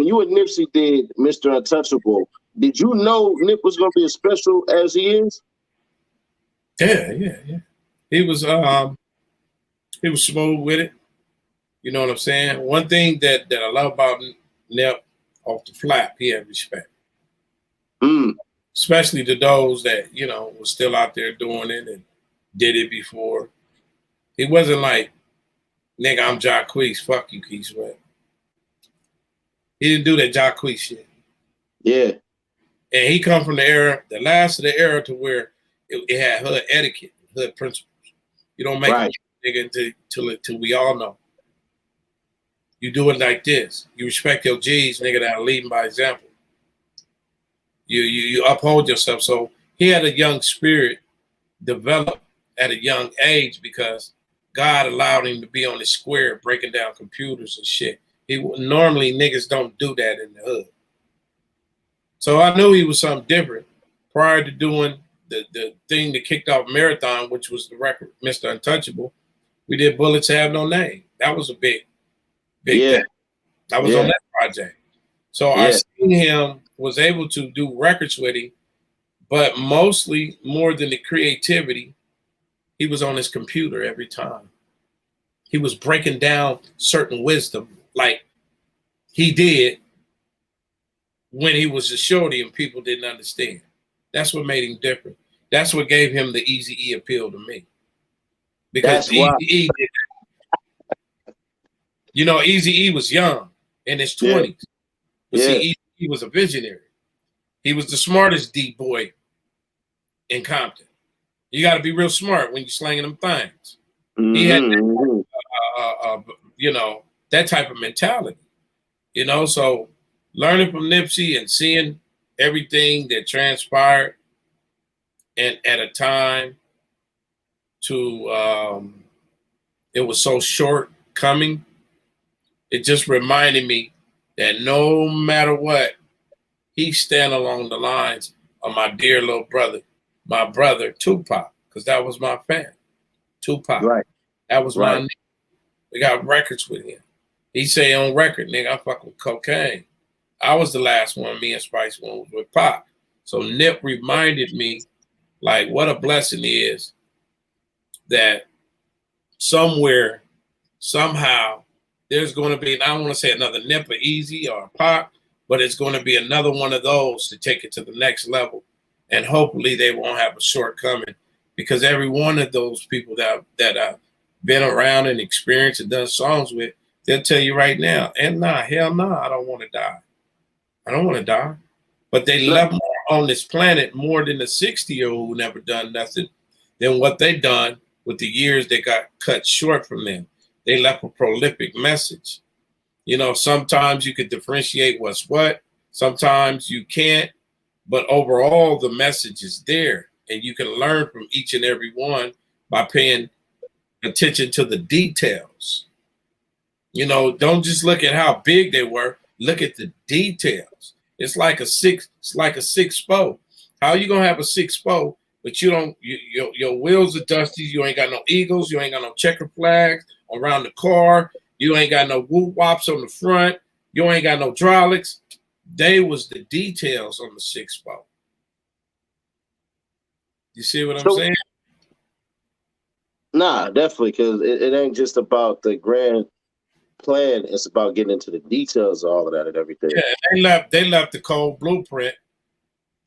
when you and Nipsey did Mr. Untouchable, did you know Nip was gonna be as special as he is? Yeah. He was smooth with it. You know what I'm saying? One thing that I love about Nip off the flap, he had respect. Especially to those that, you know, was still out there doing it and did it before. He wasn't like, nigga, I'm Jacquees, fuck you, Keith Sweat. He didn't do that Jacquees shit. Yeah. And he come from the era, the last of the era to where it had hood etiquette, hood principles. You don't make a nigga until we all know. You do it like this. You respect your G's, nigga, that are leading by example. You uphold yourself. So he had a young spirit develop at a young age because God allowed him to be on the square breaking down computers and shit. Normally niggas don't do that in the hood. So I knew he was something different prior to doing the thing that kicked off Marathon, which was the record, Mr. Untouchable. We did Bullets Have No Name. That was a big thing. I was on that project. So I seen him, was able to do records with him, but mostly more than the creativity, he was on his computer every time. He was breaking down certain wisdom like he did when he was a shorty and people didn't understand. That's what made him different. That's what gave him the Eazy-E appeal to me. Because Eazy-E did that. You know, Eazy-E was young in his 20s. But see, Eazy-E was a visionary. He was the smartest D boy in Compton. You got to be real smart when you're slanging them things. He had that, you know, that type of mentality. You know, so learning from Nipsey and seeing everything that transpired and at a time to it was so short coming, it just reminded me that no matter what, he stand along the lines of my dear little brother, my brother Tupac, because that was my fan. Tupac. Right. That was my nigga. We got records with him. He say on record, nigga, I fuck with Kokane. I was the last one, me and Spice One was with Pop. So Nip reminded me, like, what a blessing it is that somewhere, somehow, there's going to be, and I don't want to say another Nip or Easy or Pop, but it's going to be another one of those to take it to the next level. And hopefully they won't have a shortcoming, because every one of those people that I've been around and experienced and done songs with, they'll tell you right now, and hell nah, I don't want to die. I don't want to die. But they left more on this planet more than the 60-year-old who never done nothing than what they done with the years that got cut short from them. They left a prolific message. You know, sometimes you could differentiate what's what. Sometimes you can't. But overall, the message is there. And you can learn from each and every one by paying attention to the details. You know, don't just look at how big they were. Look at the details. It's like a six spoke. How you gonna have a 6-spoke, but you don't? Your wheels are dusty. You ain't got no eagles. You ain't got no checker flags around the car. You ain't got no whoop wops on the front. You ain't got no hydraulics. They was the details on the 6-spoke. You see what I'm saying? Nah, definitely, because it ain't just about the grand plan. It's about getting into the details of all of that and everything. Yeah, they left the cold blueprint.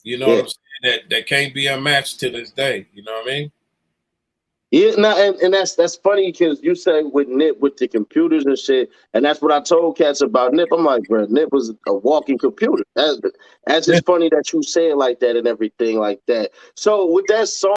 You know what I'm saying? That can't be unmatched to this day. You know what I mean? Yeah, and that's funny because you say with Nip with the computers and shit, and that's what I told cats about Nip. I'm like, bro, Nip was a walking computer. That's just funny that you say it like that and everything like that. So with that song.